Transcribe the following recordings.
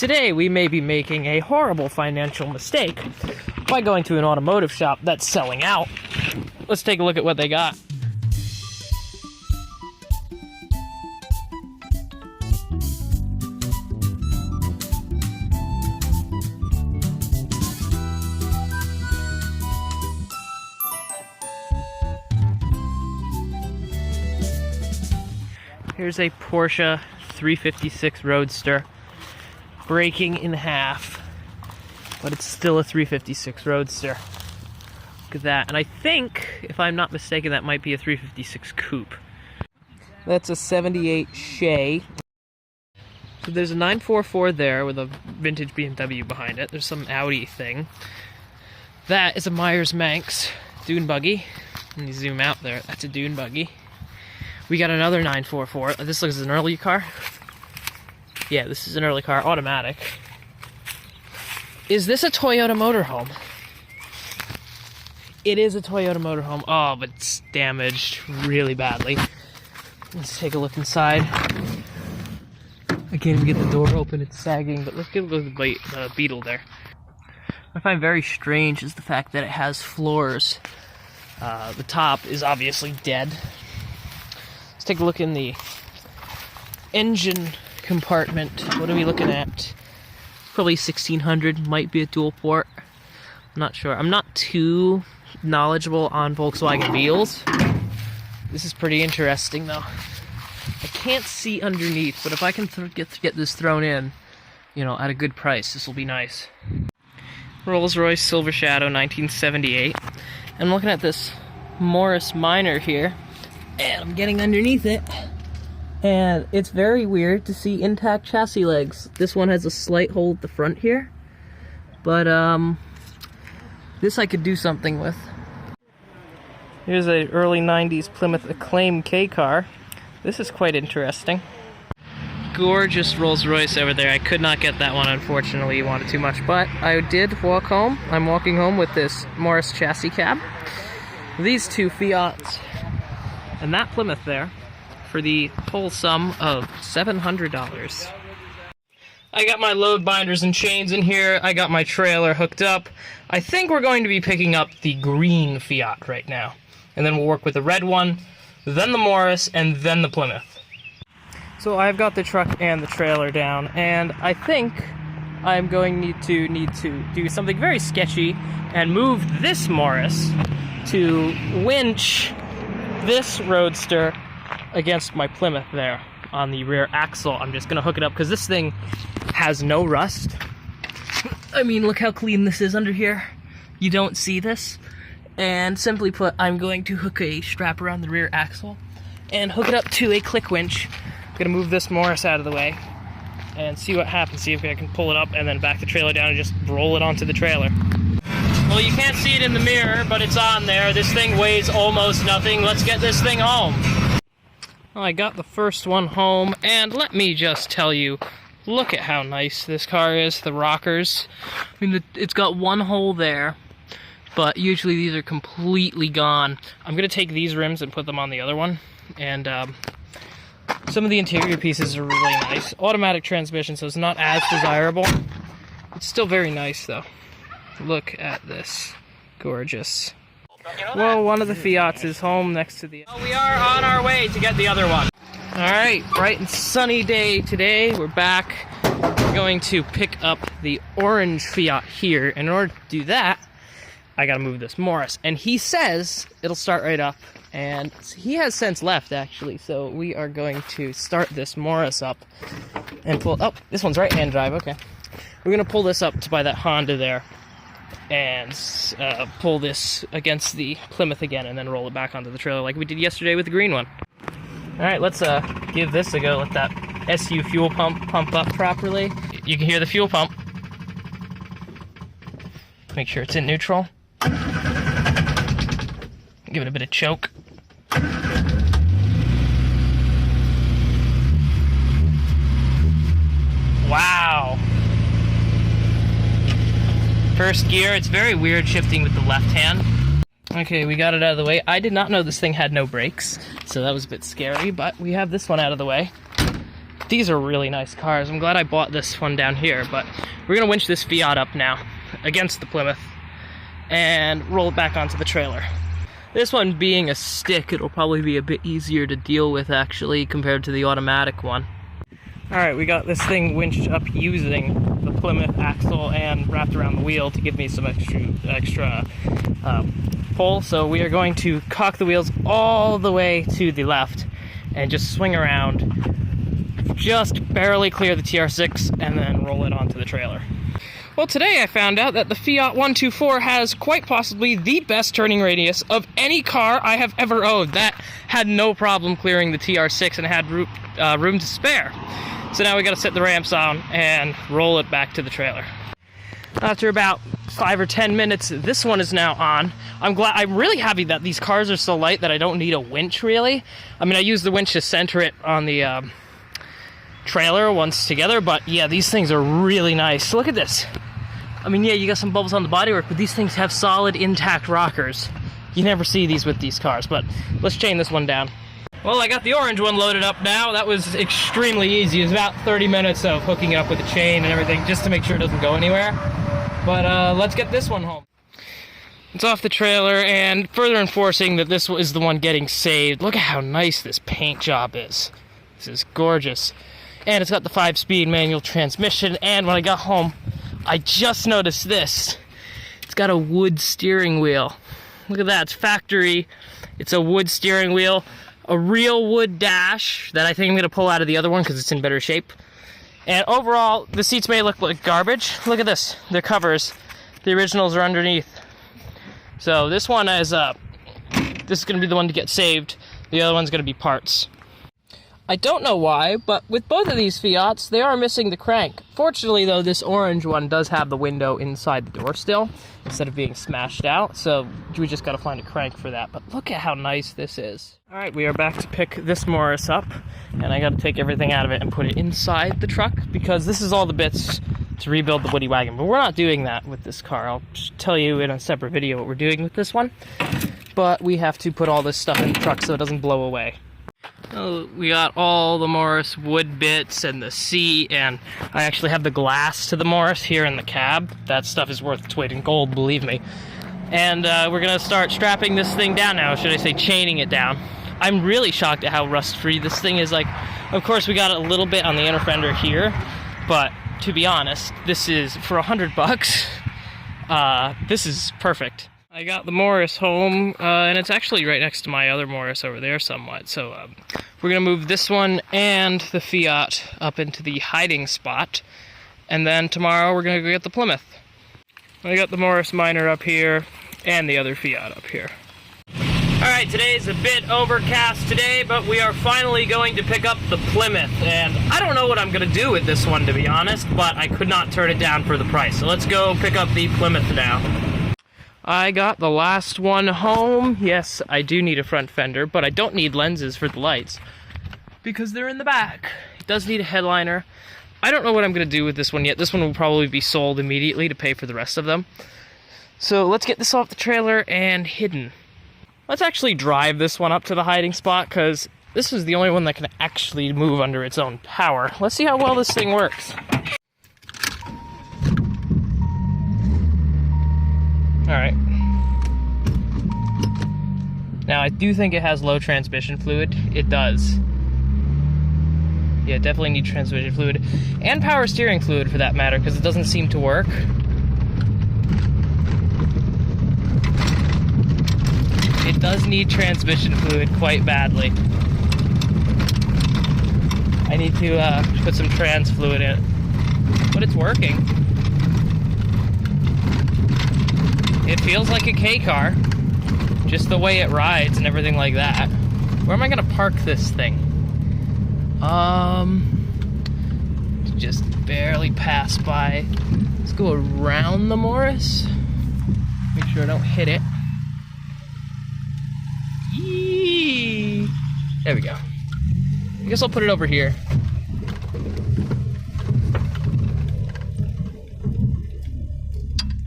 Today we may be making a horrible financial mistake by going to an automotive shop that's selling out. Let's take a look at what they got. Here's a Porsche 356 Roadster, breaking in half, but it's still a 356 Roadster. Look at that. And I think, if I'm not mistaken, that might be a 356 Coupe. That's a 78 Shay. So there's a 944 there with a vintage BMW behind it. There's some Audi thing. That is a Myers-Manx dune buggy. Let me zoom out there. That's a dune buggy. We got another 944. This looks like an early car. Yeah, this is an early car, automatic. Is this a Toyota motorhome? It is a Toyota motorhome. Oh, but it's damaged really badly. Let's take a look inside. I can't even get the door open, it's sagging, but let's get a look at the Beetle there. What I find very strange is the fact that it has floors. The top is obviously dead. Let's take a look in the engine compartment. What are we looking at? Probably 1600, might be a dual port. I'm not sure. I'm not too knowledgeable on Volkswagen wheels. This is pretty interesting though. I can't see underneath, but if I can get this thrown in, you know, at a good price, this will be nice. Rolls-Royce Silver Shadow 1978. I'm looking at this Morris Minor here. And I'm getting underneath it, and it's very weird to see intact chassis legs. This one has a slight hole at the front here, but this I could do something with. Here's a early 90s Plymouth Acclaim K car. This is quite interesting. Gorgeous Rolls-Royce over there. I could not get that one, unfortunately. You wanted too much, but I did walk home. I'm walking home with this Morris chassis cab. These two Fiats. And that Plymouth there, for the whole sum of $700. I got my load binders and chains in here. I got my trailer hooked up. I think we're going to be picking up the green Fiat right now. And then we'll work with the red one, then the Morris, and then the Plymouth. So I've got the truck and the trailer down, and I think I'm going to need to do something very sketchy and move this Morris to winch this Roadster against my Plymouth there on the rear axle. I'm just gonna hook it up because this thing has no rust. I mean, look how clean this is under here. You don't see this. And simply put, I'm going to hook a strap around the rear axle and hook it up to a click winch. I'm gonna move this Morris out of the way and see what happens. See if I can pull it up and then back the trailer down and just roll it onto the trailer. Well, you can't see it in the mirror, but it's on there. This thing weighs almost nothing. Let's get this thing home. Well, I got the first one home, and let me just tell you, look at how nice this car is, the rockers. I mean, it's got one hole there, but usually these are completely gone. I'm going to take these rims and put them on the other one, and some of the interior pieces are really nice. Automatic transmission, so it's not as desirable. It's still very nice, though. Look at this. Gorgeous. Well, one of the Fiats is home next to the... We are on our way to get the other one. Alright, bright and sunny day today. We're back. We're going to pick up the orange Fiat here. In order to do that, I gotta move this Morris. And he says it'll start right up. And he has sense left, actually. So we are going to start this Morris up and pull... Oh, this one's right-hand drive. Okay. We're gonna pull this up to by that Honda there. And pull this against the Plymouth again and then roll it back onto the trailer like we did yesterday with the green one. Alright, let's give this a go. Let that SU fuel pump up properly. You can hear the fuel pump. Make sure it's in neutral. Give it a bit of choke. Wow! First gear, it's very weird shifting with the left hand. Okay, we got it out of the way. I did not know this thing had no brakes, so that was a bit scary, but we have this one out of the way. these are really nice cars. I'm glad I bought this one down here, but we're gonna winch this Fiat up now against the Plymouth and roll it back onto the trailer. This one being a stick, it'll probably be a bit easier to deal with actually compared to the automatic one. Alright, we got this thing winched up using the Plymouth axle and wrapped around the wheel to give me some extra pull. So we are going to cock the wheels all the way to the left and just swing around, just barely clear the TR6 and then roll it onto the trailer. Well, today I found out that the Fiat 124 has quite possibly the best turning radius of any car I have ever owned. That had no problem clearing the TR6 and had room to spare. So now we gotta set the ramps on and roll it back to the trailer. After about 5 or 10 minutes, this one is now on. I'm really happy that these cars are so light that I don't need a winch, really. I mean, I use the winch to center it on the trailer once together, but yeah, these things are really nice. Look at this. I mean, yeah, you got some bubbles on the bodywork, but these things have solid, intact rockers. You never see these with these cars, but let's chain this one down. Well, I got the orange one loaded up now. That was extremely easy. It was about 30 minutes of hooking it up with the chain and everything just to make sure it doesn't go anywhere. But let's get this one home. It's off the trailer and further enforcing that this is the one getting saved. Look at how nice this paint job is. This is gorgeous. And it's got the 5-speed manual transmission, and when I got home, I just noticed this. It's got a wood steering wheel. Look at that, it's factory. It's a wood steering wheel. A real wood dash that I think I'm going to pull out of the other one because it's in better shape. And overall, the seats may look like garbage. Look at this. They're covers. The originals are underneath. So this one is this is going to be the one to get saved. The other one's going to be parts. I don't know why, but with both of these Fiats, they are missing the crank. Fortunately, though, this orange one does have the window inside the door still, instead of being smashed out, so we just gotta find a crank for that. But look at how nice this is. Alright, we are back to pick this Morris up, and I gotta take everything out of it and put it inside the truck, because this is all the bits to rebuild the Woody wagon. But we're not doing that with this car. I'll tell you in a separate video what we're doing with this one. But we have to put all this stuff in the truck so it doesn't blow away. Oh, we got all the Morris wood bits and the seat, and I actually have the glass to the Morris here in the cab. That stuff is worth its weight in gold, believe me. And we're gonna start strapping this thing down now, should I say chaining it down. I'm really shocked at how rust-free this thing is. Like, of course we got a little bit on the inner fender here, but to be honest, this is, for $100, this is perfect. I got the Morris home, and it's actually right next to my other Morris over there somewhat, so we're going to move this one and the Fiat up into the hiding spot, and then tomorrow we're going to go get the Plymouth. I got the Morris Minor up here, and the other Fiat up here. Alright, today's a bit overcast today, but we are finally going to pick up the Plymouth, and I don't know what I'm going to do with this one, to be honest, but I could not turn it down for the price, so let's go pick up the Plymouth now. I got the last one home. Yes, I do need a front fender, but I don't need lenses for the lights because they're in the back. It does need a headliner. I don't know what I'm going to do with this one yet. This one will probably be sold immediately to pay for the rest of them. So let's get this off the trailer and hidden. Let's actually drive this one up to the hiding spot because this is the only one that can actually move under its own power. Let's see how well this thing works. Alright. Now, I do think it has low transmission fluid. It does. Yeah, definitely need transmission fluid. And power steering fluid, for that matter, because it doesn't seem to work. It does need transmission fluid quite badly. I need to put some trans fluid in it. But it's working. It feels like a K car, just the way it rides and everything like that. Where am I gonna park this thing? Just barely pass by. Let's go around the Morris. Make sure I don't hit it. Yee! There we go. I guess I'll put it over here.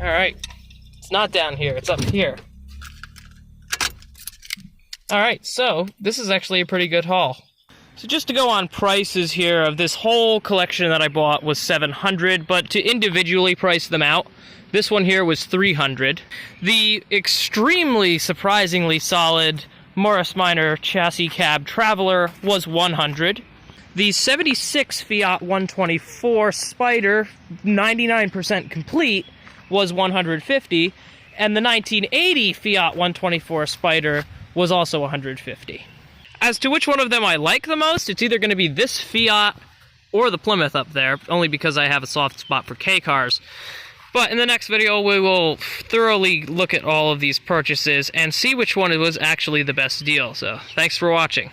All right. It's not down here, it's up here. Alright, so this is actually a pretty good haul. So just to go on prices here of this whole collection that I bought was $700, but to individually price them out, this one here was $300. The extremely surprisingly solid Morris Minor chassis cab Traveler was $100. The 76 Fiat 124 Spider, 99% complete, was $150, and the 1980 Fiat 124 Spider was also $150. As to which one of them I like the most, it's either going to be this Fiat or the Plymouth up there, only because I have a soft spot for K cars. But in the next video, we will thoroughly look at all of these purchases and see which one was actually the best deal. So, thanks for watching.